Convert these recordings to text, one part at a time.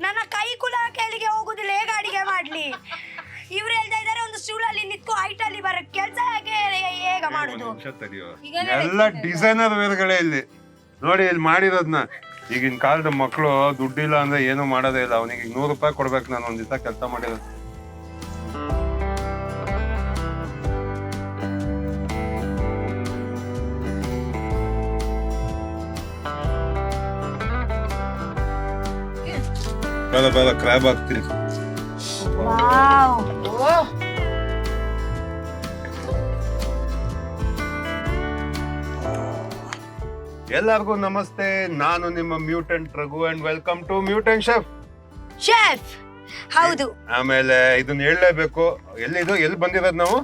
ನನ್ನ ಕೈ ಕುಲ ಕೆಳಗೆ ಹೋಗುದಿಲ್ಲ, ಹೇಗೆ ಅಡಿಗೆ ಮಾಡ್ಲಿ? ಇವ್ರು ಹೇಳ್ತಾ ಇದಾರೆ ಒಂದು ಸ್ಟೂಲಲ್ಲಿ ನಿಂತ್ಕೊ ಹೈಟಲ್ಲಿ ಬರ ಕೆಲಸ ಹೇಗೆ ಮಾಡುದು? ಎಲ್ಲ ಡಿಸೈನರ್ ವೇರ್ಗಳೇ ಇಲ್ಲಿ ನೋಡಿ. ಇಲ್ಲಿ ಮಾಡಿರೋದ್ನ ಈಗಿನ ಕಾಲದ ಮಕ್ಕಳು ದುಡ್ಡಿಲ್ಲ ಅಂದ್ರೆ ಏನು ಮಾಡೋದೇ ಇಲ್ಲ. ಅವನಿಗೆ 100 ರೂಪಾಯಿ ಕೊಡ್ಬೇಕು ನಾನು ಒಂದ್ ದಿವಸ ಕೆಲಸ ಮಾಡಿರೋದು. ಬೇಡ ಬೇಡ ಕ್ರ್ಯಾಬ್ ಹಾಕ್ತೀನಿ. ಎಲ್ಲರಿಗೂ ನಮಸ್ತೆ, ನಾನು ನಿಮ್ಮ mutant Raghu and welcome to mutant chef. Chef ಹೌದು. ಆಮೇಲೆ ಇದನ್ನ ಹೇಳಲೇಬೇಕು, ಎಲ್ಲಿ ಬಂದಿರೋದು ನಾವು?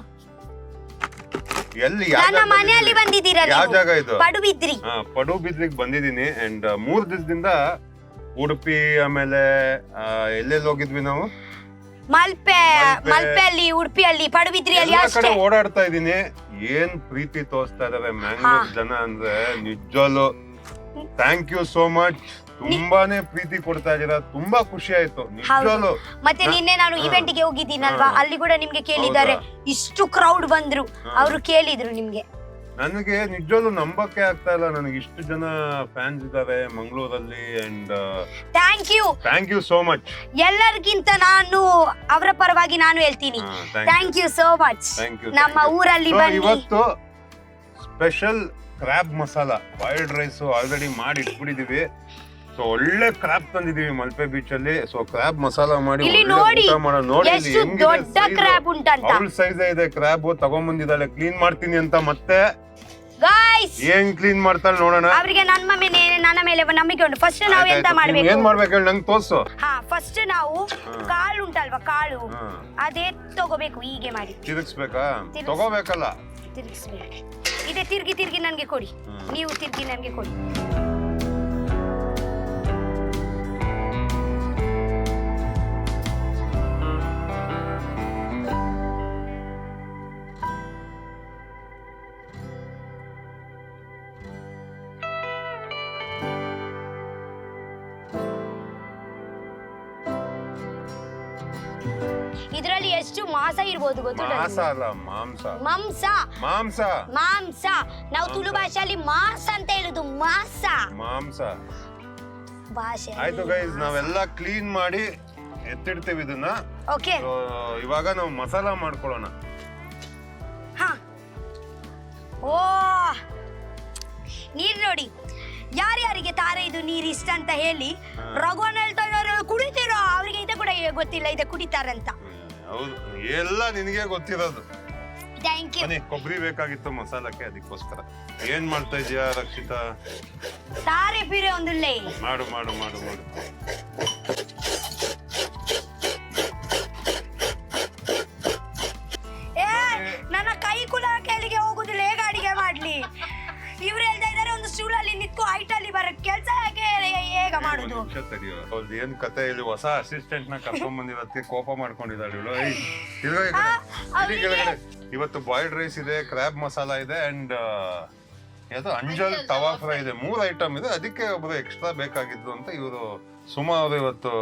ಎಲ್ಲಿ ನನ್ನ ಮನೆಯಲ್ಲಿ ಬಂದಿದ್ದೀರಾ? ಯಾವ ಜಾಗ ಇದು? ಪಡುಬಿದ್ರಿ. ಪಡುಬಿದ್ರಿಗೆ ಬಂದಿದ್ದೀನಿ. ಅಂಡ್ 3 ದಿವಸದಿಂದ ಉಡುಪಿ ಆಮೇಲೆ ಎಲ್ಲೆಲ್ಲಿ ಹೋಗಿದ್ವಿ ನಾವು? ಮಲ್ಪೆಯಲ್ಲಿ, ಉಡುಪಿಯಲ್ಲಿ, ಪಡುಬಿದ್ರಿಯಲ್ಲಿ ಕಡೆ ಓಡಾಡ್ತಾ ಇದೀನಿ. ಏನ್ ಪ್ರೀತಿ ತೋರಿಸ್ತಾ ಇದಾರೆ ಮ್ಯಾಂಗ್ಳೂರ್ ಜನ ಅಂದ್ರೆ ನಿಜವಾಗ್ಲು ಥ್ಯಾಂಕ್ ಯು ಸೋ ಮಚ್. ತುಂಬಾನೇ ಪ್ರೀತಿ ಕೊಡ್ತಾ ಇದೀರಾ, ತುಂಬಾ ಖುಷಿ ಆಯ್ತು ನಿಜವಾಗ್ಲು. ಮತ್ತೆ ನಿನ್ನೆ ನಾನು ಇವೆಂಟ್ ಗೆ ಹೋಗಿದ್ದೀನಲ್ವಾ, ಅಲ್ಲಿ ಕೂಡ ನಿಮ್ಗೆ ಕೇಳಿದ್ದಾರೆ, ಇಷ್ಟು ಕ್ರೌಡ್ ಬಂದ್ರು, ಅವರು ಕೇಳಿದ್ರು ನಿಮ್ಗೆ. ನನಗೆ ನಿಜವಾಗ್ಲು ನಂಬಕ್ಕೆ ಆಗ್ತಾ ಇಲ್ಲ, ನನಗೆ ಇಷ್ಟು ಜನ ಫ್ಯಾನ್ಸ್ ಇದ್ದಾರೆ ಮಂಗಳೂರಲ್ಲಿ. And thank you so much. ಎಲ್ಲರಿಗಿಂತ ನಾನು ಅವರ ಪರವಾಗಿ ನಾನು ಹೇಳ್ತೀನಿ ಥ್ಯಾಂಕ್ ಯು ಸೋ ಮಚ್. ನಮ್ಮ ಊರಲ್ಲಿ ಇವತ್ತು special crab masala boiled rice already ಮಾಡಿ ಇಟ್ಬಿಟ್ಟಿದೀವಿ. ಸೊ ಒಳ್ಳೆ ಕ್ರ್ಯಾಬ್ ತಂದಿದೀವಿ ಮಲ್ಪೆ ಬೀಚ್ ಅಲ್ಲಿ. ಸೊ ಕ್ರ್ಯಾಬ್ ಮಸಾಲಾ ಮಾಡಿ ನೋಡಿ ಎಷ್ಟು ದೊಡ್ಡ ಕ್ರ್ಯಾಬ್ ಉಂಟಂತ. ಫುಲ್ ಸೈಜ್ ಇದೆ ಕ್ರ್ಯಾಬ್. ತಗೊಂಡ್ಬಂದಿದ್ದಾಳೆ, ಕ್ಲೀನ್ ಮಾಡ್ತೀನಿ ಅಂತ. ಮತ್ತೆ ಗೈಸ್ ಏನ್ ಕ್ಲೀನ್ ಮಾಡ್ತಾಳೆ ನೋಡೋಣ. ಅವರಿಗೆ ನನ್ನ ಮೇಲೆ ನಂಬಿಕೆ ಉಂಟು. ಫಸ್ಟ್ ನಾವು ಎಂತ ಮಾಡ್ಬೇಕು? ಏನ್ ಮಾಡ್ಬೇಕು ಹೇಳಿ ನಂಗೆ ತೋರ್ಸು. ಫಸ್ಟ್ ನಾವು ಕಾಳು ಉಂಟಲ್ವಾ, ಕಾಳು ಅದೇ ತಗೋಬೇಕು. ಹೀಗೆ ಮಾಡಿ ತಿರುಗಿಸ್ಬೇಕಾ? ತಗೋಬೇಕಲ್ಲ, ತಿರುಗಿಸ್ಬೇಕು. ಇದೇ ತಿರ್ಗಿ ನನ್ಗೆ ಕೊಡಿ, ನೀವು ತಿರ್ಗಿ ನನ್ಗೆ ಕೊಡಿ. ಇದರಲ್ಲಿ ಎಷ್ಟು ಮಾಂಸ ಇರ್ಬೋದು ಗೊತ್ತುಂಟ? ಮಾಂಸ ಅಲ್ಲ, ಮಾಂಸ. ಮಾಂಸ ಮಾಂಸ ಮಾಂಸ ನಾವು ತುಳು ಭಾಷೆಯಲ್ಲಿ ಮಾಂಸ ಅಂತ ಹೇಳುದು. ಮಾಂಸ ಭಾಷೆ. ಆಯ್ತು ಗೈಸ್, ನಾವೆಲ್ಲ ಕ್ಲೀನ್ ಮಾಡಿ ಎತ್ತಿಡ್ತೇವೆ ಇದನ್ನ. ಓಕೆ, ಇವಾಗ ನಾವು ಮಸಾಲಾ ಮಾಡ್ಕೊಳ್ಳೋಣ. ಓ ನೀರ್ ನೋಡಿ, ಯಾರ್ಯಾರಿಗೆ ತಾರೆ ಇದು ನೀರ್ ಇಷ್ಟ ಅಂತ ಹೇಳಿ. ರಘುವನ್ ಹೇಳ್ತಾ ಇದ್ದಾರೆ ಕುಡಿತೀರೋ, ಅವರಿಗೆ ಇದು ಕೂಡ ಗೊತ್ತಿಲ್ಲ ಇದೆ ಕುಡಿತಾರಂತ. ಹೌದು, ಎಲ್ಲ ನಿನಗೆ ಗೊತ್ತಿರೋದು. Thank you. ಕೊಬ್ಬರಿ ಬೇಕಾಗಿತ್ತು ಮಸಾಲಕ್ಕೆ, ಅದಕ್ಕೋಸ್ಕರ. ಏನ್ ಮಾಡ್ತಾ ಇದೀಯಾ ರಕ್ಷಿತಾ? ತಾರೆ ಪೀರೆ ಒಂದುಳ್ಳೆ ಮಾಡು ಮಾಡು ಮಾಡು ಮಾಡು. ನನ್ನ ಕೈ ಕುಲ ಕೆಳಗೆ ಹೋಗುದಿಲ್ಲ, ಹೇಗೆ ಅಡಿಗೆ ಮಾಡ್ಲಿ? ಇವ್ರು ಹೇಳ್ತಾ ಇದಾರೆ ಒಂದು ಸ್ಟೂಲಲ್ಲಿ ನಿಂತ್ಕೊ ಹೈಟಲ್ಲಿ ಬರ ಕೆಲಸ ಹೇಗೆ ಮಾಡುದು? ಅವ್ರದ್ದು ಏನ್ ಕತೆ ಇಲ್ಲಿ? ಹೊಸ ಅಸಿಸ್ಟೆಂಟ್ ನ ಕರ್ಕೊಂಡ್ ಬಂದಿರೋದಕ್ಕೆ ಕೋಪ ಮಾಡ್ಕೊಂಡಿದ್ದಾಳೆ ಇವಳು. ಇವತ್ತು ಬಾಯ್ಲ್ಡ್ ರೈಸ್ ಇದೆ, ಕ್ರ್ಯಾಬ್ ಮಸಾಲಾ ಇದೆ, ಅಂಡ್ ಯಾವ್ದು ಅಂಜಲ್ ತವಾ ಫ್ರೈ ಇದೆ. 3 ಐಟಮ್ ಇದೆ. ಅದಕ್ಕೆ ಒಬ್ರು ಎಕ್ಸ್ಟ್ರಾ ಬೇಕಾಗಿದ್ದು ಅಂತ ಇವರು ಸುಮಾ ಅವರು ಇವತ್ತು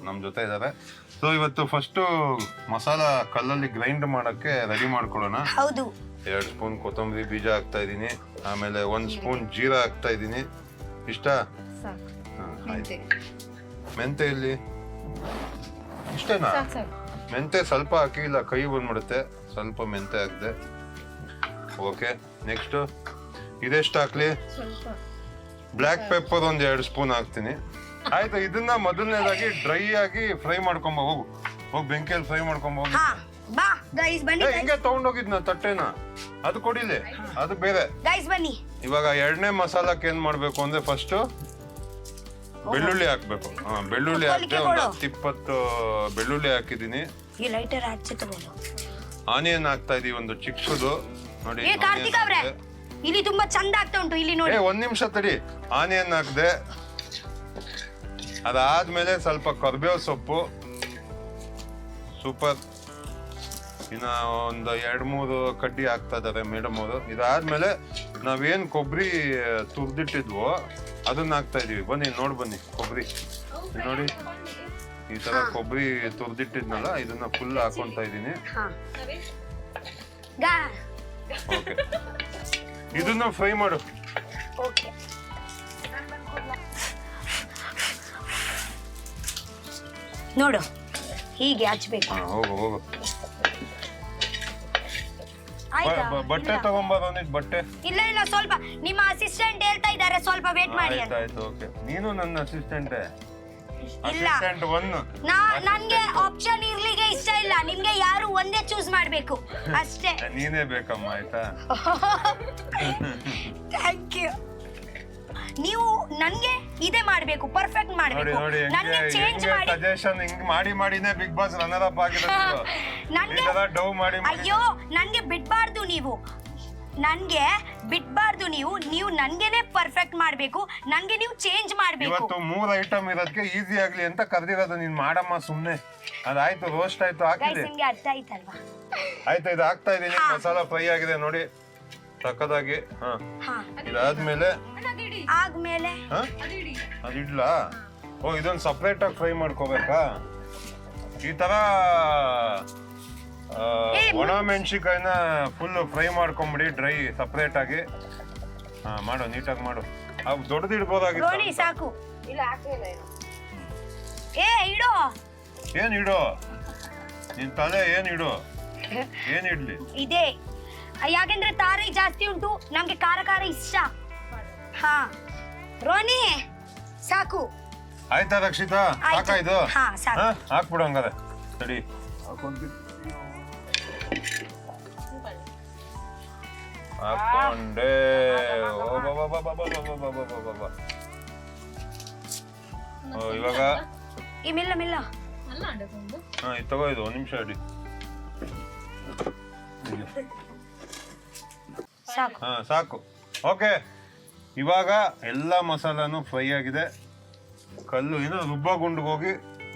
ನಮ್ ಜೊತೆ ಇದ್ದಾರೆ. ಸೊ ಇವತ್ತು ಫಸ್ಟ್ ಮಸಾಲಾ ಕಲ್ಲಲ್ಲಿ ಗ್ರೈಂಡ್ ಮಾಡಕ್ಕೆ ರೆಡಿ ಮಾಡ್ಕೊಳ್ಳೋಣ. ಹೌದು. 2 ಸ್ಪೂನ್ ಕೊತ್ತಂಬರಿ ಬೀಜ ಹಾಕ್ತಾ ಇದೀನಿ. ಆಮೇಲೆ 1 ಸ್ಪೂನ್ ಜೀರಾ ಹಾಕ್ತಾ ಇದೀನಿ. ಇಷ್ಟ? ಮೆಂತೆ ಇಲ್ಲಿ ಇಷ್ಟೇನಾ? ಮೆಂತೆ ಸ್ವಲ್ಪ ಹಾಕಿ, ಇಲ್ಲ ಕೈ ಬಂದ್ಬಿಡುತ್ತೆ. ಸ್ವಲ್ಪ ಮೆಂತೆ ಹಾಕಿದೆ. ಓಕೆ, ನೆಕ್ಸ್ಟ್ ಇದೆಷ್ಟು ಹಾಕ್ಲಿ? ಬ್ಲ್ಯಾಕ್ ಪೆಪ್ಪರ್ 2 ಸ್ಪೂನ್ ಹಾಕ್ತೀನಿ. ಆಯ್ತು, ಇದನ್ನ ಮೊದಲನೇದಾಗಿ ಡ್ರೈ ಆಗಿ ಫ್ರೈ ಮಾಡ್ಕೊಂಬ. ಹೋಗು ಬೆಂಕಿಯಲ್ಲಿ ಫ್ರೈ ಮಾಡ್ಕೊಂಬ. ಹಿಂಗೆ ತಗೊಂಡೋಗಿದ್ನ ತಟ್ಟೆನ, ಅದು ಕೊಡಿಲಿ, ಅದು ಬೇರೆ. ಬನ್ನಿ. ಇವಾಗ 2ನೇ ಮಸಾಲಕ್ಕೆ ಏನ್ ಮಾಡ್ಬೇಕು ಅಂದ್ರೆ ಫಸ್ಟ್ ಬೆಳ್ಳುಳ್ಳಿ ಹಾಕ್ಬೇಕು. ಬೆಳ್ಳುಳ್ಳಿ ಹಾಕಿ ಒಂದು 10-20 ಬೆಳ್ಳುಳ್ಳಿ ಹಾಕಿದೀನಿ. ಆನಿಯನ್ ಹಾಕ್ತಾ ಇದೀವಿ, ಒಂದು ಚಿಕ್ಕದು ನೋಡಿ. ಇಲ್ಲಿ ತುಂಬಾ ಚಂದ ಆಗ್ತಾ ಉಂಟು, ಇಲ್ಲಿ ನೋಡಿ. 1 ನಿಮಿಷ ತಡಿ. ಆನಿಯನ್ ಹಾಕ್ದೆ. ಅದಾದ್ಮೇಲೆ ಸ್ವಲ್ಪ ಕರ್ಬೇವು ಸೊಪ್ಪು. ಸೂಪರ್. ಇನ್ನ ಒಂದು 2-3 ಕಡ್ಡಿ ಹಾಕ್ತಾ ಇದಾರೆ ಮೇಡಮ್ ಅವರು. ಇದಾದ್ಮೇಲೆ ನಾವೇನ್ ಕೊಬ್ಬರಿ ತುರ್ದಿಟ್ಟಿದ್ವೋ ಅದನ್ನ ಹಾಕ್ತಾ ಇದೀವಿ. ಬನ್ನಿ ನೋಡ್ ಬನ್ನಿ. ಕೊಬ್ಬರಿ ನೋಡಿ ಈ ತರ ಕೊಬ್ಬರಿ ತುರ್ದಿಟ್ಟಿದ್ನಲ್ಲ ಇದನ್ನ ಫುಲ್ ಹಾಕೊಂತ ಇದೀನಿ. ಓಕೆ, ಇದನ್ನ ಫ್ರೈ ಮಾಡು. ಓಕೆ, ನೋಡು ಹೀಗೆ ಹಚ್ಬೇಕು. ಹೋಗು ಹೋಗು. ಆಯ್ತಾ? ಬಟ್ಟೆ ತಗೊಂಬರೋನಿದ್ ಬಟ್ಟೆ. ಇಲ್ಲ ಇಲ್ಲ, ಸ್ವಲ್ಪ ನಿಮ್ಮ ಅಸಿಸ್ಟೆಂಟ್ ಹೇಳ್ತಾ ಇದ್ದಾರೆ, ಸ್ವಲ್ಪ ವೇಟ್ ಮಾಡಿ ಅಂತ. ಆಯ್ತು, ಓಕೆ. ನೀನು ನನ್ನ ಅಸಿಸ್ಟೆಂಟೇ. ಇಲ್ಲ, ಅಸಿಸ್ಟೆಂಟ್ ಒನ್. ನನ್ಗೆ ಆಪ್ಷನ್ ಇರ್ಲಿಕ್ಕೆ ಇಷ್ಟ ಇಲ್ಲ. ನಿಮ್ಗೆ ಯಾರು ಒಂದೇ ಚೂಸ್ ಮಾಡ್ಬೇಕು ಅಷ್ಟೇ. ನೀನೇ ಬೇಕಮ್ಮ, ಆಯ್ತಾ? Thank you. ನೀವು ನನ್ಗೆ ಇದೇ ಮಾಡ್ಬೇಕು, ಪರ್ಫೆಕ್ಟ್ ಮಾಡ್ಬೇಕು. ನನ್ಗೆ ಚೇಂಜ್ ಮಾಡಿ. ಸಜೆಷನ್ ಹಿಂಗ್ ಮಾಡಿ ಮಾಡಿನೇ ಬಿಗ್ ಬಾಸ್ ರನ್ನರ್ ಅಪ್ ಆಗಿರೋದು. ನನ್ಗೆ ಡವ್ ಮಾಡಿ. ಅಯ್ಯೋ, ನನ್ಗೆ ಬಿಡ್ಬಾರ್ದು ನೀವು, ನನ್ಗೆ ಬಿಡ್ಬಾರ್ದು ನೀವು. ನೀವು ನನ್ಗೆನೆ ಪರ್ಫೆಕ್ಟ್ ಮಾಡ್ಬೇಕು, ನನ್ಗೆ ನೀವು ಚೇಂಜ್ ಮಾಡ್ಬೇಕು. ಇವತ್ತು 3 ಐಟಮ್ ಇರೋದಕ್ಕೆ ಈಸಿ ಆಗ್ಲಿ ಅಂತ ಕರ್ದಿರೋದು. ನೀನ್ ಮಾಡಮ್ಮ ಸುಮ್ನೆ. ಅದಾಯ್ತು, ರೋಸ್ಟ್ ಆಯ್ತು, ಹಾಕಿದೆ. ನಿಮ್ಗೆ ಅರ್ಥ ಆಯ್ತಲ್ವಾ? ಆಯ್ತು, ಇದು ಹಾಕ್ತಾ ಇದೀನಿ. ಮಸಾಲಾ ಫ್ರೈ ಆಗಿದೆ ನೋಡಿ ಸಕ್ಕದಾಗಿ. ಇದಾದ್ಮೇಲೆ ಅದಿಡ್ಲಾ? ಓ, ಇದೊಂದು ಸಪ್ರೇಟ್ ಆಗಿ ಫ್ರೈ ಮಾಡ್ಕೋಬೇಕಾ? ಈ ತರ ಒಣ ಮೆಣಸಿಕಾಯಿನ ಫುಲ್ ಫ್ರೈ ಮಾಡ್ಕೊಂಬಿಡಿ, ಡ್ರೈ ಸಪ್ರೇಟ್ ಆಗಿ. ಮಾಡು, ನೀಟಾಗಿ ಮಾಡು. ಅವು ದೊಡ್ಡದು ಇಡ್ಬೋದಾಗಿತ್ತು. ಸಾಕು. ಇಡೋ. ಏನ್ ಇಡೋ? ನಿನ್ ತಲೆ ಏನ್ ಇಡು? ಏನ್ ಇಡ್ಲಿ? ಇದೆ, ಯಾಕೆಂದ್ರೆ ತಾರಿ ಜಾಸ್ತಿ ಉಂಟು, ನಮ್ಗೆ ಖಾರ ಖಾರ ಇಷ್ಟ. ಹಾ ರೋನಿ, ಸಾಕು. ಆಯ್ತಾ ರಕ್ಷಿತಾ? ಸಾಕಾ ಇದು? ಹಾಕ್ಬಿಡು ಹಂಗಾರೆ. ಸರಿ, ಹಾಕೊಂಡೆ. ಇವಾಗ ಮಿಲ್ಲ ಮಿಲ್ಲ. ಇದು ತಗೋ, ಇದು 1 ನಿಮಿಷ ಇಡಿ. ಸಾಕು. ಓಕೆ, ಇವಾಗ ಎಲ್ಲ ಮಸಾಲಾನು ಫ್ರೈ ಆಗಿದೆ. ಕಲ್ಲು ಏನೋ ರುಬ್ಬಗುಂಡಿಗೆ ಹೋಗಿ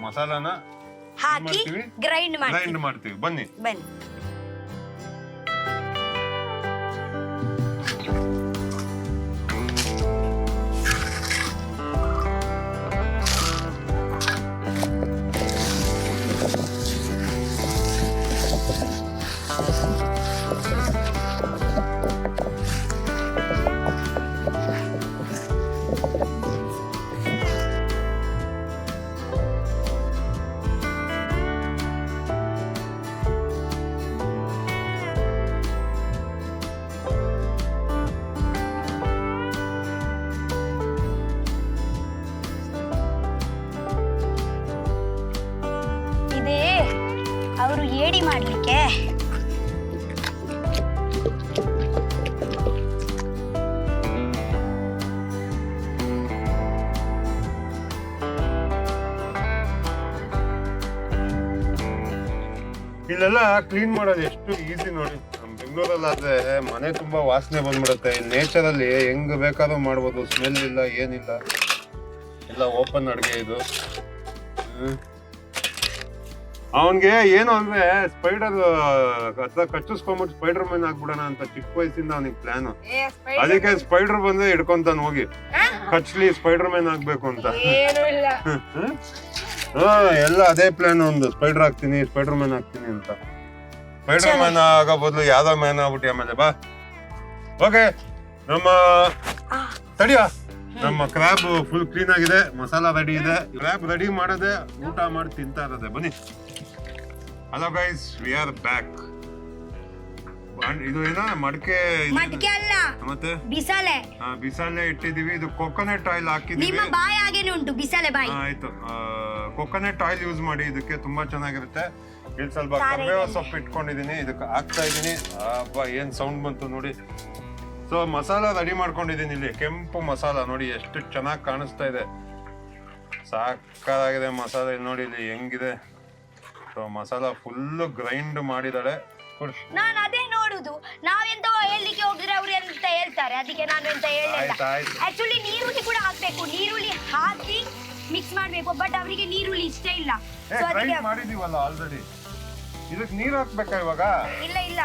ಮಸಾಲಾನ ಹಾಕಿ ಗ್ರೈಂಡ್ ಮಾಡ್ತೀವಿ. ಬನ್ನಿ. ಅವರು ಏಡಿ ಮಾಡ್ಲಿಕ್ಕೆ ಇಲ್ಲೆಲ್ಲ ಕ್ಲೀನ್ ಮಾಡೋದು ಎಷ್ಟು ಈಸಿ ನೋಡಿ. ನಮ್ ಬೆಂಗಳೂರಲ್ಲಾದ್ರೆ ಮನೆ ತುಂಬಾ ವಾಸನೆ ಬಂದ್ಬಿಡುತ್ತೆ. ನೇಚರ್ ಅಲ್ಲಿ ಹೆಂಗ್ ಬೇಕಾದ್ರೂ ಮಾಡ್ಬೋದು, ಸ್ಮೆಲ್ ಇಲ್ಲ, ಏನಿಲ್ಲ, ಎಲ್ಲ ಓಪನ್ ಅಡ್ಗೆ ಇದು. ಅವನ್ಗೆ ಏನು ಅಂದ್ರೆ ಸ್ಪೈಡರ್ ಕಚ್ಚಿಸ್ಕೊಂಡ್ಬಿಟ್ಟು ಸ್ಪೈಡರ್ ಮ್ಯಾನ್ ಆಗ್ಬಿಡೋಣ ಅಂತ ಚಿಕ್ಕ ವಯಸ್ಸಿಂದ ಅವನಿಗೆ ಪ್ಲಾನ್. ಅದಕ್ಕೆ ಸ್ಪೈಡರ್ ಬಂದ್ರೆ ಹಿಡ್ಕೊಂತಾನ ಹೋಗಿ, ಕಚ್ಲಿ ಸ್ಪೈಡರ್ ಮ್ಯಾನ್ ಆಗ್ಬೇಕು ಅಂತ. ಎಲ್ಲ ಅದೇ ಪ್ಲಾನ್ ಒಂದು, ಸ್ಪೈಡರ್ ಆಗ್ತೀನಿ, ಸ್ಪೈಡರ್ ಮ್ಯಾನ್ ಆಗ್ತೀನಿ ಅಂತ. ಸ್ಪೈಡರ್ ಮ್ಯಾನ್ ಆಗೋ ಬದಲು ಯಾವ್ದೋ ಮ್ಯಾನ್ ಆಗ್ಬಿಟ್ಟು ಆಮೇಲೆ ಬಾ. ಓಕೆ, ನಮ್ಮ ತಡಿಯ, ನಮ್ಮ ಕ್ರ್ಯಾಬ್ ಫುಲ್ ಕ್ಲೀನ್ ಆಗಿದೆ, ಮಸಾಲಾ ರೆಡಿ ಇದೆ. ಕ್ರ್ಯಾಬ್ ರೆಡಿ ಮಾಡೋದೆ, ಊಟ ಮಾಡಿ ತಿಂತಾ ಇರೋದೆ. ಬನ್ನಿ. Hello guys, we are back. ಇದು ಏನ ಮಡಕೆ ಅಲ್ಲ, ಮತ್ತೆ ಬಿಸಾಲೆ. ಬಿಸಾಲೆ ಇಟ್ಟಿದೀವಿ. ಇದು ಕೊಕೊನಟ್ ಆಯಿಲ್ ಹಾಕಿದೀವಿ. ನಿಮ್ಮ ಬಾಯಿ ಹಾಗೇನೆ ಉಂಟು, ಬಿಸಾಲೆ ಬಾಯಿ. ಆಯ್ತು, ಕೊಕೊನಟ್ ಆಯಿಲ್ ಯೂಸ್ ಮಾಡಿ, ಇದಕ್ಕೆ ತುಂಬಾ ಚೆನ್ನಾಗಿರುತ್ತೆ. ಇಲ್ಲಿ ಸ್ವಲ್ಪ ಕರಿಬೇವು ಸೊಪ್ಪು ಇಟ್ಕೊಂಡಿದೀನಿ, ಇದಕ್ಕೆ ಹಾಕ್ತಾ ಇದೀನಿ. ಅಬ್ಬಾ, ಏನ್ ಸೌಂಡ್ ಬಂತು ನೋಡಿ. ಸೊ ಮಸಾಲ ರೆಡಿ ಮಾಡ್ಕೊಂಡಿದೀನಿ. ಇಲ್ಲಿ ಕೆಂಪು ಮಸಾಲ ನೋಡಿ ಎಷ್ಟು ಚೆನ್ನಾಗಿ ಕಾಣಿಸ್ತಾ ಇದೆ, ಸಾಕಾಗಿದೆ ಮಸಾಲ. ಇಲ್ಲಿ ನೋಡಿ, ಇಲ್ಲಿ ಹೆಂಗಿದೆ. ಸೊ ಮಸಾಲ ಫುಲ್ ಗ್ರೈಂಡ್ ಮಾಡಿದಾಳೆ. ನಾನು ಅದೇ ನೋಡುದು, ನಾವೆಂತ ಹೇಳಲಿಕ್ಕೆ ಹೋಗಿದ್ರೆ ಅವ್ರು ಎಂತ ಹೇಳ್ತಾರೆ, ಅದಕ್ಕೆ ನಾನು ಎಂತ ಹೇಳಿಲ್ಲ. ಆಕ್ಚುಲಿ ನೀರುಳ್ಳಿ ಕೂಡ ಹಾಕ್ಬೇಕು, ನೀರುಳ್ಳಿ ಹಾಕಿ ಮಿಕ್ಸ್ ಮಾಡ್ಬೇಕು. ಬಟ್ ಅವರಿಗೆ ನೀರುಳ್ಳಿ ಇಷ್ಟ ಇಲ್ಲ. ಮಾಡಿದೀವಲ್ಲ ಆಲ್ರೆಡಿ, ಇದಕ್ಕೆ ನೀರು ಹಾಕ್ಬೇಕಾ ಇವಾಗ? ಇಲ್ಲ ಇಲ್ಲ,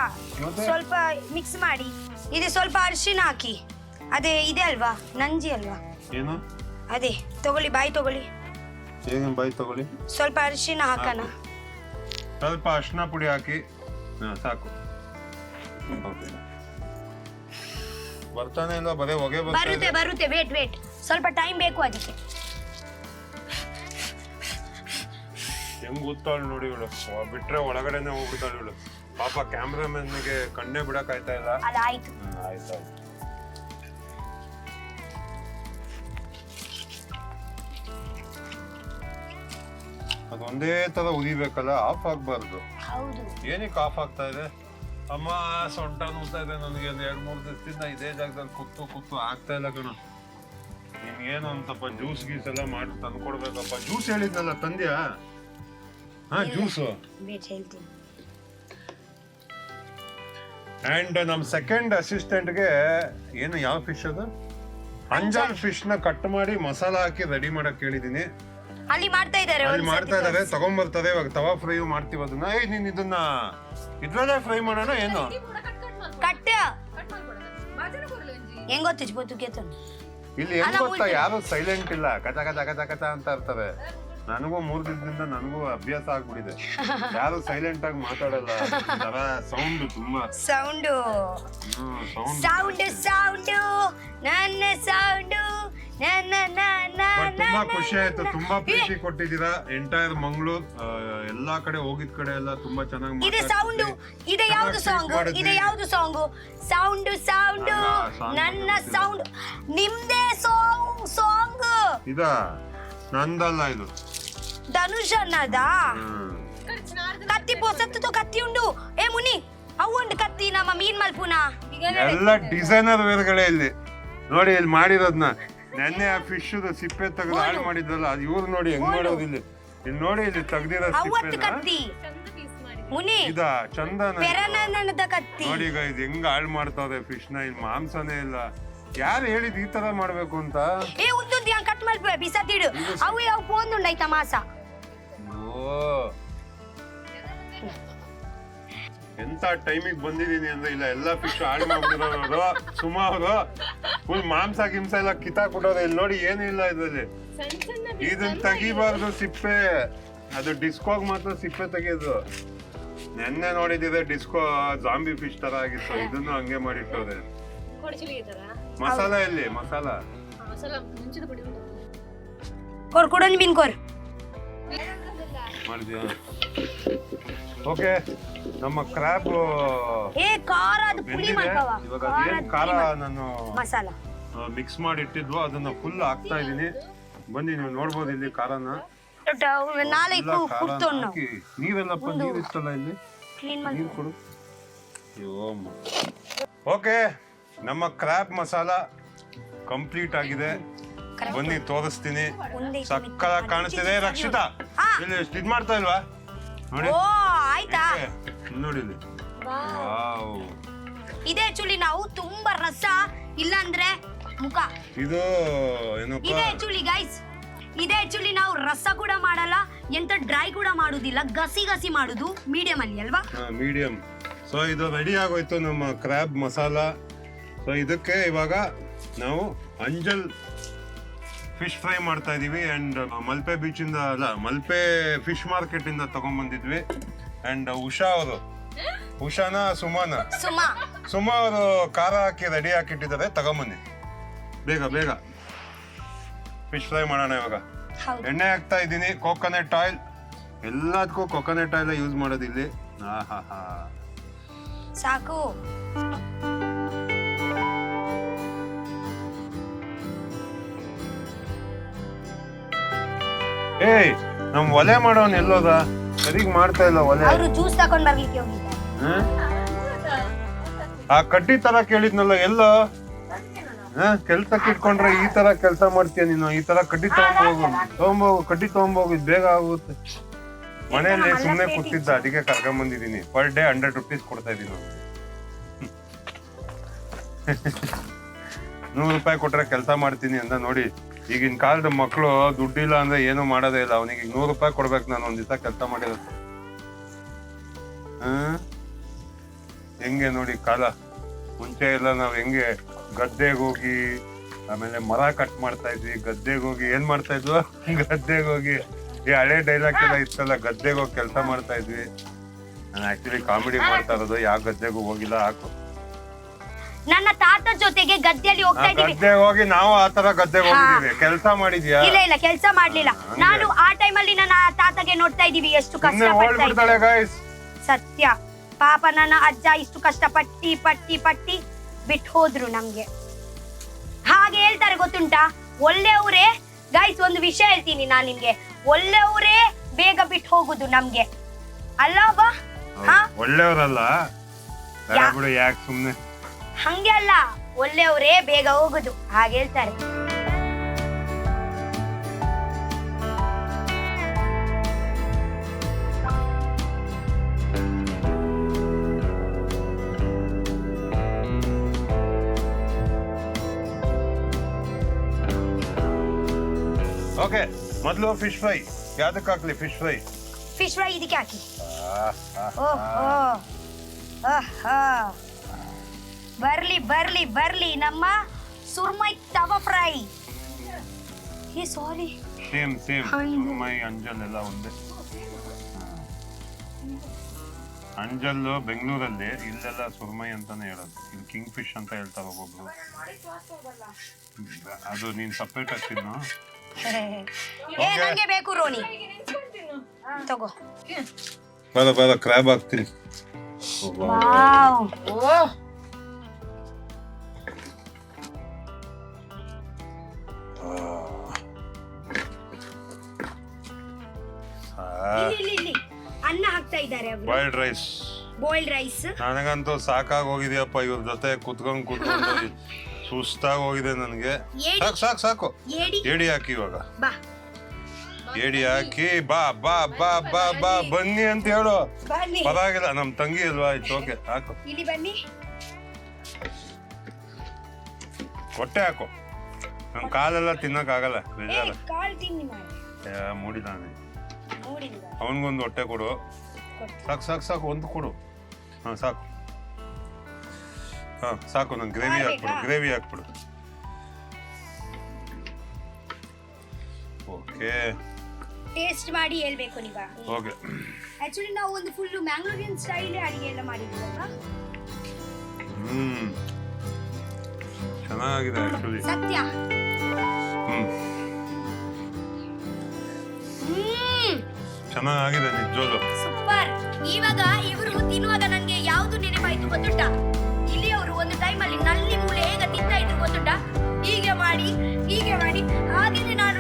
ಸ್ವಲ್ಪ ಮಿಕ್ಸ್ ಮಾಡಿ. ಇದು ಸ್ವಲ್ಪ ಅರಿಶಿನ ಹಾಕಿ. ಅದೇ ಇದೆ ಅಲ್ವಾ, ನಂಜಿ ಅಲ್ವಾ? ಏನು? ಅದೇ ತಗೊಳ್ಳಿ, ಬಾಯಿ ತಗೊಳ್ಳಿ. ಹೇಗೆ ಬಾಯಿ ತಗೊಳ್ಳಿ. ಸ್ವಲ್ಪ ಅರಿಶಿನ ಹಾಕೋಣ. ಸ್ವಲ್ಪ ಅರಿಶಿನ ಪುಡಿ ಹಾಕಿ ಸಾಕು. ಬರ್ತಾನೆ ಇಲ್ಲ, ಬರೇ ಹೊಗೆ ಬರುತ್ತೆ. ವೇಟ್ ಸ್ವಲ್ಪ ಟೈಮ್ ಬೇಕು ಅದಕ್ಕೆ. ಹೆಂಗ್ ಗೊತ್ತಾಳು ನೋಡಿ ಇವಳು, ಬಿಟ್ರೆ ಒಳಗಡೆನೆ ಹೋಗ್ಬಿಡ್ತಾಳು ಇವಳು. ಪಾಪ ಕ್ಯಾಮ್ರಾಮನ್ಗೆ ಕಣ್ಣೇ ಬಿಡಕ್ ಆಯ್ತಾ ಇಲ್ಲ. ಅದಾಯ್ತು. ಆಯ್ತು. ಅದೊಂದೇ ತರ ಉರಿಬೇಕಲ್ಲ, ಆಫ್ ಆಗ್ಬಾರ್ದು. ಹೌದು. ಏನಕ್ಕೆ ಆಫ್ ಆಗ್ತಾ ಇದೆ? ಅಮ್ಮ ಸೊಂಟ ನೋಡ್ತಾ ಇದೆ ನನಗೆ, ಒಂದು 2-3 ದಿವಸದಿಂದ ಇದೇ ಜಾಗದಲ್ಲಿ ಕೂತು ಆಗ್ತಾ ಇಲ್ಲ ಕಣ. ನಿನ್ಗೇನು ಒಂದ್ ಸ್ವಲ್ಪ ಜ್ಯೂಸ್ ಗೀಸ್ ಎಲ್ಲ ಮಾಡಿ ತಂದ್ಕೊಡ್ಬೇಕಪ್ಪ. ಜ್ಯೂಸ್ ಹೇಳಿದ್ನಲ್ಲ, ತಂದ್ಯಾ? ಜ್ಯೂಸು ಹೇಳ್ತೀನಿ. ಅಂಡ್ ನಮ್ ಸೆಕೆಂಡ್ ಅಸಿಸ್ಟೆಂಟ್ಗೆ ಏನು, ಯಾವ ಫಿಶ್ ಅದು? ಅಂಜಲ್ ಫಿಶ್ ನ ಕಟ್ ಮಾಡಿ ಮಸಾಲ ಹಾಕಿ ರೆಡಿ ಮಾಡಕ್ ಹೇಳಿದೀನಿ. ಅಲ್ಲಿ ಮಾಡ್ತಾ ಇದಾರೆ, ತಗೊಂಡ್ಬರ್ತಾರೆ. ಇವಾಗ ತವಾ ಫ್ರೈ ಮಾಡ್ತೀವಿ ಅದನ್ನ. ನೀನ್ ಇದನ್ನ ಇದ್ರಲ್ಲೇ ಫ್ರೈ ಮಾಡೋಣ ಏನು? ಹೆಂಗ್ ಗೊತ್ತಿತ್ತು ಇಲ್ಲಿ ಹೆಂಗ್ ಗೊತ್ತಾ, ಯಾರು ಸೈಲೆಂಟ್ ಇಲ್ಲ, ಕಚ ಅಂತ ಇರ್ತಾರೆ. ನನಗೂ 3 ದಿನದಿಂದ ನನಗೂ ಅಭ್ಯಾಸ ಆಗ್ಬಿಟ್ಟಿದೆ. ಯಾರು ಸೈಲೆಂಟ್ ಆಗಿ ಮಾತಾಡಲ್ಲ. ಸೌಂಡ್ ತುಂಬಾ ಸೌಂಡು ನನ್ನ ಸೌಂಡು. ತುಂಬಾ ಖುಷಿ ಆಯ್ತು, ತುಂಬಾ ಪ್ರೀತಿ ಕೊಟ್ಟಿದ್ದೀರಾ. ಎಂಟೈರ್ ಮಂಗಳೂರು ಎಲ್ಲಾ ಕಡೆ ಹೋಗಿದ್ ಕಡೆ ಎಲ್ಲ ತುಂಬಾ ಚೆನ್ನಾಗಿ ಇದೆ ಸೌಂಡು. ಇದೆ ಯಾವ್ದು ಸಾಂಗು? ಸೌಂಡು ನನ್ನ ಸೌಂಡ್. ನಿಮ್ದೇ ಸಾಂಗ್ ಇದ, ನಂದಲ್ಲ ಇದು. ಧನುಷ್ ಅನ್ನದ ಕತ್ತಿ ಪೋಸತ್ತು ಕತ್ತಿ ಉಂಡು. ಏ ಮುನಿ ಅವು ಉಂಡು ಕತ್ತಿ ನಮ್ಮ ಮೀನ್ ಮಲ್ಪುನ ಎಲ್ಲ ಡಿಸೈನರ್ ವೇರ್ಗಳೇ ಇಲ್ಲಿ ನೋಡಿ. ಇಲ್ಲಿ ಮಾಡಿರೋದ್ನ ನೆನ್ನೆ ಆ ಫಿಶ್ ಸಿಪ್ಪೆ ತೆಗೆದು ಹಾಳು ಮಾಡಿದ್ರಲ್ಲ, ಅದು ಇವ್ರು ನೋಡಿ ಹೆಂಗ್ ಮಾಡೋದು. ಇಲ್ಲಿ ನೋಡಿ, ಇಲ್ಲಿ ತೆಗ್ದಿರೋ ಕತ್ತಿ ಮುನಿ ಇದ ಚಂದನ ಕತ್ತಿ ನೋಡಿ. ಈಗ ಇದು ಹೆಂಗ್ ಹಾಳು ಮಾಡ್ತಾವ್ರೆ ಫಿಶ್ ನ. ಇಲ್ಲಿ ಮಾಂಸನೇ ಇಲ್ಲ. ಯಾರು ಹೇಳಿದ್ ಈ ತರ ಮಾಡ್ಬೇಕು ಅಂತ? ಏ ಉದ್ದುದ್ದು ಹಂಗ್ ಕಟ್ ಮಾಡ್ಬೇ ಬಿಸಾತಿಡು. ಅವು ಯಾವ ಫೋನ್ ಉಂಡಾಯ್ತಾ ಮಾಸ. ಎಂತ ಟೈಮಿಗೆ ಬಂದಿದೀನಿ ಅಂದ್ರೆ, ಇಲ್ಲ ಎಲ್ಲಾ ಫಿಶ್ ಹಾಳು ಮಾಡ್ಬಿಡೋರು. ಸುಮಾರು ಫುಲ್ ಮಾಂಸ ಗಿಂಸ ಎಲ್ಲ ಕಿತ್ತಾಕ್ಬಿಟ್ಟವ್ರೆ. ಇಲ್ಲಿ ನೋಡಿ ಏನೂ ಇಲ್ಲ ಇದ್ರಲ್ಲಿ. ಇದನ್ನ ತೆಗಿಬಾರ್ದು ಸಿಪ್ಪೆ. ಅದು ಡಿಸ್ಕೋಗ್ ಮಾತ್ರ ಸಿಪ್ಪೆ ತೆಗಿಯೋದು. ನೆನ್ನೆ ನೋಡಿದಿದೆ ಡಿಸ್ಕೋ ಜಾಂಬಿ ಫಿಶ್ ತರ ಆಗಿತ್ತು. ಇದನ್ನು ಹಂಗೆ ಮಾಡಿಟ್ಟವ್ರೆ. ಮಸಾಲ ಎಲ್ಲಿ? ಮಸಾಲ ಕೊಡೋನ್ ಮೀನ್ ಕೊರ್ ಮಾಡಿದ್ಯಾ? ಓಕೆ, ನಮ್ಮ ಕ್ರಾಬ್ ಖಾರ ಅದು ಪುಳಿ ಮಾಡ್ಕವ. ಇವಾಗ ಏನ್ ಖಾರ ನಾನು ಮಸಾಲ ಮಿಕ್ಸ್ ಮಾಡಿ ಇಟ್ಟಿದ್ವು, ಅದನ್ನ ಫುಲ್ ಹಾಕ್ತಾ ಇದೀನಿ. ಬನ್ನಿ, ನೀವು ನೋಡ್ಬೋದು ಇಲ್ಲಿ ಖಾರನ. ನೀವೆಲ್ಲಪ್ಪ, ನೀರಿತ್ತಲ್ಲ ಇಲ್ಲಿ, ನೀರು ಕೊಡು. ಓಕೆ, ನಮ್ಮ ಕ್ರಾಬ್ ಮಸಾಲ ಕಂಪ್ಲೀಟ್ ಆಗಿದೆ. ಬನ್ನಿ ತೋರಿಸ್ತೀನಿ. ಸಕ್ಕಲ ಕಾಣಿಸ್ತಿದೆ. ರಕ್ಷಿತಾ ಇಲ್ಲಿ ಇದ್ ಮಾಡ್ತಾ ಇಲ್ವಾ? ನೋಡಿ, ಆಯ್ತಾ? ನೋಡಿ ಇಲ್ಲಿ. ಇದೆ ಆಕ್ಚುಲಿ ನಾವು ತುಂಬಾ ರಸ ಇಲ್ಲ ಅಂದ್ರೆ ಮುಖ. ಇದು ಏನಪ್ಪ? ಇದೆ ಆಕ್ಚುಲಿ ಗೈಸ್, ಇದೆ ಆಕ್ಚುಲಿ ನಾವು ರಸ ಕೂಡ ಮಾಡಲ್ಲ, ಎಂತ ಡ್ರೈ ಕೂಡ ಮಾಡುದಿಲ್ಲ, ಗಸಿ ಮಾಡುದು ಮೀಡಿಯಂ ಅಲ್ಲಿ ಅಲ್ವಾ? ಮೀಡಿಯಂ. ಸೊ ಇದು ರೆಡಿ ಆಗೋಯ್ತು ನಮ್ಮ ಕ್ರಾಬ್ ಮಸಾಲ. ಸೊ ಇದಕ್ಕೆ ಇವಾಗ ನಾವು ಅಂಜಲ್ ಫಿಶ್ ಫ್ರೈ ಮಾಡ್ತಾ ಇದೀವಿ. ಅಂಡ್ ಮಲ್ಪೆ ಬೀಚ್ ಇಂದ ಅಲ್ಲ, ಮಲ್ಪೆ ಫಿಶ್ ಮಾರ್ಕೆಟ್ ಇಂದ ತಗೊಂಡ್ಬಂದಿದ್ವಿ. ಅಂಡ್ ಉಷಾನ ಸುಮಾ ಅವರು ಖಾರ ಹಾಕಿ ರೆಡಿ ಹಾಕಿಟ್ಟಿದ್ದಾರೆ. ತಗೊಂಬನ್ನಿ, ಬೇಗ ಫಿಶ್ ಫ್ರೈ ಮಾಡೋಣ. ಇವಾಗ ಎಣ್ಣೆ ಹಾಕ್ತಾ ಇದ್ದೀನಿ, ಕೋಕೋನಟ್ ಆಯಿಲ್. ಎಲ್ಲದಕ್ಕೂ ಕೋಕೋನಟ್ ಆಯಿಲ್ ಯೂಸ್ ಮಾಡೋದು ಇಲ್ಲಿ. ಸಾಕು. ಏಯ್, ನಮ್ ಒಲೆ ಮಾಡೋನ್ ಎಲ್ಲೋದ? ಸರಿಗ್ ಮಾಡ್ತಾ ಇಲ್ಲ ಒಲೆ. ಅವರು ಜ್ಯೂಸ್ ತಕೊಂಡ್ ಬರ್ಲಿಕ್ಕೆ ಹೋಗಿದ್ದಾರೆ. ಆ ಕಡ್ಡಿ ತರ ಕೇಳಿದ್ನಲ್ಲ, ಎಲ್ಲೋ? ಕೆಲ್ಸಕ್ಕೆ ಇಟ್ಕೊಂಡ್ರೆ ಈ ತರ ಕೆಲಸ ಮಾಡ್ತೀಯ ನೀನು. ಈ ತರ ಕಡ್ಡಿ ತಗೊಂಬೋಗು, ಬೇಗ ಆಗುತ್ತೆ. ಮನೆಯಲ್ಲಿ ಸುಮ್ನೆ ಕೂತಿದ್ದ, ಅದಕ್ಕೆ ಕರ್ಕೊಂಡ್ ಬಂದಿದ್ದೀನಿ. ಪರ್ ಡೇ 100 rupees ಕೊಡ್ತಾ ಇದೀನಿ. 100 ರೂಪಾಯಿ ಕೊಟ್ರೆ ಕೆಲಸ ಮಾಡ್ತೀನಿ ಅಂತ. ನೋಡಿ, ಈಗಿನ ಕಾಲದ ಮಕ್ಕಳು ದುಡ್ಡಿಲ್ಲ ಅಂದ್ರೆ ಏನು ಮಾಡೋದೇ ಇಲ್ಲ. ಅವನಿಗೆ 100 ರೂಪಾಯಿ ಕೊಡ್ಬೇಕು ನಾನು ಒಂದ್ ದಿವಸ ಕೆಲಸ ಮಾಡಿರೋದು. ಹೆಂಗೆ ನೋಡಿ ಕಾಲ. ಮುಂಚೆ ಎಲ್ಲ ನಾವ್ ಹೆಂಗೆ ಗದ್ದೆಗೆ ಹೋಗಿ ಆಮೇಲೆ ಮರ ಕಟ್ ಮಾಡ್ತಾ ಇದ್ವಿ, ಗದ್ದೆಗೆ ಹೋಗಿ ಏನ್ ಮಾಡ್ತಾ ಇದ್ವು, ಗದ್ದೆಗೆ ಹೋಗಿ ಈ ಹಳೆ ಡೈಲಾಗ್ ಎಲ್ಲ ಇತ್ತಲ್ಲ, ಗದ್ದೆಗೆ ಹೋಗಿ ಕೆಲಸ ಮಾಡ್ತಾ ಇದ್ವಿ. ನಾನು ಆಕ್ಚುಲಿ ಕಾಮಿಡಿ ಮಾಡ್ತಾ ಇರೋದು, ಯಾವ ಗದ್ದೆಗೂ ಹೋಗಿಲ್ಲ. ಹಾಕು ನನ್ನ ತಾತ ಜೊತೆಗೆ ಗದ್ದೆಯಲ್ಲಿ ಹೋಗ್ತಾ ಇದ್ದೀವಿ. ಗದ್ದೆಗೆ ಹೋಗಿ ನಾವು ಆತರ ಗದ್ದೆಗೆ ಹೋಗಿದೀವಿ. ಕೆಲಸ ಮಾಡಿದ್ಯಾ? ಇಲ್ಲ ಕೆಲಸ ಮಾಡ್ಲಿಲ್ಲ. ನಾನು ಆ ಟೈಮಲ್ಲಿ ನನ್ನ ತಾತಗೆ ನೋಡ್ತಾ ಇದೀವಿ ಎಷ್ಟು ಕಷ್ಟ ಹೋಗ್ಬಿಡ್ತಾಳೆ ಗೈಸ್. ಸತ್ಯ, ಪಾಪ ನನ್ನ ಅಜ್ಜ ಇಷ್ಟು ಕಷ್ಟ ಪಟ್ಟಿ ಪಟ್ಟಿ ಪಟ್ಟಿ ಬಿಟ್ಟು ಹೋದ್ರು ನಮ್ಗೆ. ಹಾಗೆ ಹೇಳ್ತಾರೆ ಗೊತ್ತುಂಟಾ, ಒಳ್ಳೆಯವರೇ ಗೈಸ್, ಒಂದು ವಿಷಯ ಹೇಳ್ತೀನಿ ನಾನು ನಿಮ್ಗೆ, ಒಳ್ಳೆಯವರೇ ಬೇಗ ಬಿಟ್ಟು ಹೋಗುದು ನಮ್ಗೆ ಅಲ್ಲವಾ? ಒಳ್ಳೆಯವರಲ್ಲ, ಯಾಕೆ ಸುಮ್ನೆ ಹಂಗೆ ಅಲ್ಲ, ಒಳ್ಳೆಯವರೇ ಬೇಗ ಹೋಗುದು ಹಾಗೆ ಹೇಳ್ತಾರೆ. ಓಕೆ, ಮೊದಲು ಫಿಶ್ ಫ್ರೈ ಯಾವ್ದಕ್ಕೆ ಹಾಕ್ಲಿ? ಫಿಶ್ ಫ್ರೈ ಇದಕ್ಕೆ ಹಾಕಿ. ಬರ್ಲಿ ನಮ್ಮ ಸುರ್ಮೈ ತವ ಫ್ರೈ. ಸಾರಿ, ಸೇಮ್ ಸುರ್ಮೈ ಅಂಜಲ್ ಎಲ್ಲ ಒಂದೇ. ಅಂಜಲ್ಲು ಬೆಂಗಳೂರಲ್ಲಿ, ಇಲ್ಲೆಲ್ಲ ಸುರ್ಮೈ ಅಂತಾನೆ ಹೇಳೋದು. ಇಲ್ಲಿ ಕಿಂಗ್ ಫಿಶ್ ಅಂತ ಹೇಳ್ತಾರೆ ಒಬ್ಬೊಬ್ರು. ಅದು ನೀನ್ ಸಪ್ರೇಟ್ ಆಗ್ತಿದ್ನು. ನಂಗೆ ಬೇಕು ರೋನಿ, ತಗೋ. ಬರ ಕ್ರ್ಯಾಬ್ ಹಾಕ್ತೀನಿ. ಅನ್ನ ಹಾಕ್ತಾ ಇದ್ದಾರೆ, ಬಾಯ್ಲ್ಡ್ ರೈಸ್. ನನಗಂತೂ ಸಾಕಾಗಿ ಹೋಗಿದ್ಯಪ್ಪ ಇವ್ರ ಜೊತೆ ಕುತ್ಕೊಂಡು ಸುಸ್ತಾಗಿ ಹೋಗಿದೆ ನನಗೆ. ಸಾಕು ಏಡಿ ಹಾಕಿ, ಇವಾಗ ಏಡಿ ಹಾಕಿ. ಬಾ ಬಾ ಬಾ ಬಾ ಬಾ ಬನ್ನಿ ಅಂತ ಹೇಳು. ಪರವಾಗಿಲ್ಲ, ನಮ್ ತಂಗಿ ಅಲ್ವಾ, ಇಟ್ಸ್ ಓಕೆ. ಹಾಕು, ಇಲ್ಲಿ ಬನ್ನಿ. ಹೊಟ್ಟೆ ಹಾಕು, ನಮ್ ಕಾಲೆಲ್ಲ ತಿನ್ನಕ್ ಆಗಲ್ಲ, ಬೇಜಾರ. ಮೂಡಿದಾನೆ, ಅವನ್ಗೊಂದು ಹೊಟ್ಟೆ ಕೊಡು. ಸಾಕು ಒಂದು ಕೊಡು. ಸಾಕು ಸಾಕು. ನಂಗೆ ಗ್ರೇವಿ ಹಾಕ್ಬಿಡು. ಓಕೆ, ಟೇಸ್ಟ್ ಮಾಡಿ ಹೇಳ್ಬೇಕು ನೀವ. ಓಕೆ, ಆಕ್ಚುಲಿ ನಾವು ಒಂದು ಫುಲ್ ಮ್ಯಾಂಗ್ಳೂರಿಯನ್ ಸ್ಟೈಲ್ ಅಡಿಗೆ ಎಲ್ಲ ಮಾಡಿದ್ವಲ್ವಾ. ಚೆನ್ನಾಗಿದೆ ಆಕ್ಚುಲಿ. ಸತ್ಯ. ಚೆನ್ನಾಗಿದೆ ನಿಜವಾಗ್ಲೂ. ಸೂಪರ್. ಇವಾಗ ಇವರು ತಿನ್ನುವಾಗ ನಂಗೆ ಯಾವ್ದು ನೆನಪಾಯ್ತು ಗೊತ್ತುಂಟಾ? ಇಲ್ಲಿ ಅವರು ಒಂದು ಟೈಮಲ್ಲಿ ನಲ್ಲಿ ಮೂಳೆ ಹೇಗೆ ತಿಂತಾ ಇದ್ರು ಗೊತ್ತುಂಟಾ? ಹೀಗೆ ಮಾಡಿ ಹಾಗೇನೆ ನಾನು